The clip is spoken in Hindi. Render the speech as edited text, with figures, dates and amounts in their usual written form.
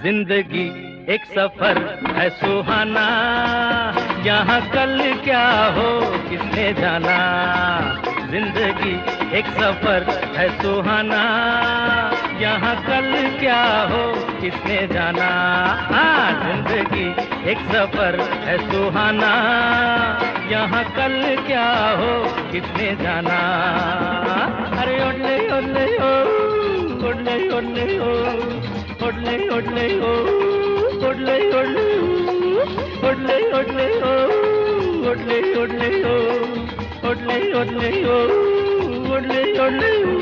जिंदगी एक सफर है सुहाना, यहाँ कल क्या हो किसने जाना। जिंदगी एक सफर है सुहाना, यहाँ कल क्या हो किसने जाना। हाँ, जिंदगी एक सफर है सुहाना, यहाँ कल क्या हो किसने जाना। अरे ओले ओले ओ, ओले ओले ओ, ओले ओले ओ, ओले ओले ओ, ओले ओले ओ, ओले ओले ओ, ओले ओले ओ, ओले ओले ओ।